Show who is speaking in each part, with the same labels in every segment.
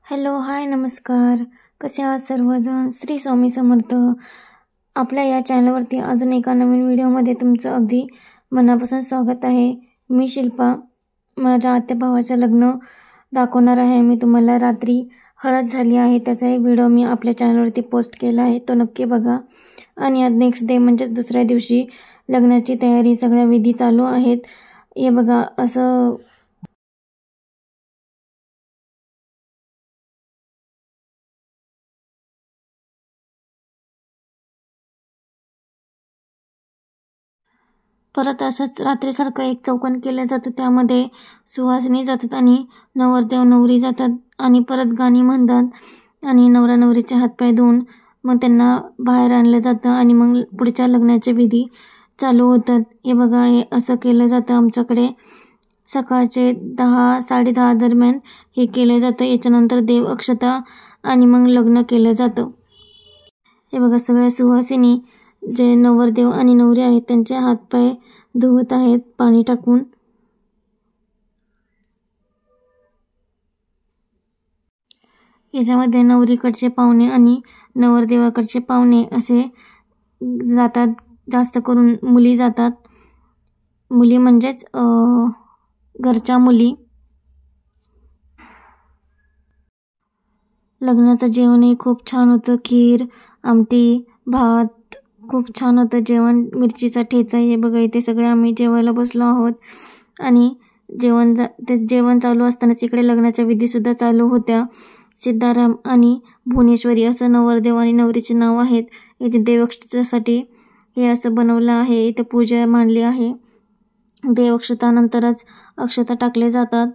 Speaker 1: Hello, हाय, नमस्कार. कसे आहात सर्वजण? श्री स्वामी समर्थ. आपल्या या चॅनलवरती अजून एका नवीन व्हिडिओमध्ये तुमचं अगदी मनापासून स्वागत आहे. मी शिल्पा. माझ्या आत्या भावाचं लग्न दाखवणार आहे. मी तुम्हाला रात्री हळद झाली आहे त्याचा एक व्हिडिओ मी आपल्या चॅनलवरती पोस्ट केला आहे, तो नक्की बघा. आणि आज नेक्स्ट डे म्हणजेच दुसऱ्या दिवशी लग्नाची तयारी, सगळ्या विधी चालू आहेत. हे बघा, असं परत असंच रात्रीसारखं एक चौकोन केलं जातं, त्यामध्ये सुवासिनी जातात आणि नवरदेव नवरी जातात आणि परत गाणी म्हणतात आणि नवरा नवरीचे हातपाय धुवून मग त्यांना बाहेर आणलं जातं आणि मग पुढच्या लग्नाचे विधी चालू होतात. हे बघा, हे असं केलं जातं आमच्याकडे. सकाळचे 10-10:30 दरम्यान हे केलं जातं. याच्यानंतर देव अक्षता आणि मग लग्न केलं जातं. हे बघा, सगळ्या सुवासिनी जे नवरदेव आणि नवरी आहेत त्यांचे हातपाय धुवत आहेत पाणी टाकून. याच्यामध्ये नवरीकडचे पाहुणे आणि नवरदेवाकडचे पाहुणे असे जातात. जास्त करून मुली जातात. मुली म्हणजेच घरच्या मुली. लग्नाचं जेवणही खूप छान होतं. खीर, आमटी, भात खूप छान होतं जेवण. मिरचीचा ठेचा. हे बघा, इथे सगळे आम्ही जेवायला बसलो आहोत आणि ते जेवण चालू असतानाच इकडे लग्नाच्या विधीसुद्धा चालू होत्या. सिद्धाराम आणि भुवनेश्वरी असं नवरदेव आणि नवरीचे नाव आहेत. इथे देवक्षतेसाठी हे असं बनवलं आहे. इथे पूजा मांडली आहे. देवक्षतानंतरच अक्षता टाकले जातात.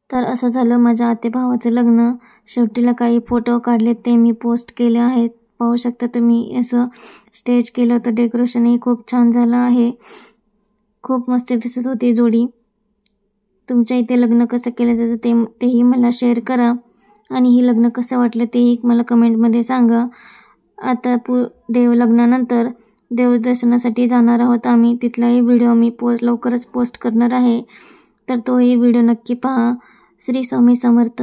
Speaker 1: तर असं झालं माझ्या आते भावाचं लग्न. शेवटीला काही फोटो काढले ते मी पोस्ट केले आहेत. पाहू शकता तुम्ही. असं स्टेज केलं होतं. डेकोरेशनही खूप छान झालं आहे. खूप मस्त दिसत होती जोडी. तुमच्या इथे लग्न कसं केलं जातं तेही मला शेअर करा आणि ही लग्न कसं वाटलं तेही मला कमेंटमध्ये सांगा. आता देव लग्नानंतर देवदर्शनासाठी जाणार आहोत आम्ही. तिथलाही व्हिडिओ मी लवकरच पोस्ट करणार आहे, तर तोही व्हिडिओ नक्की पहा. श्री स्वामी समर्थ.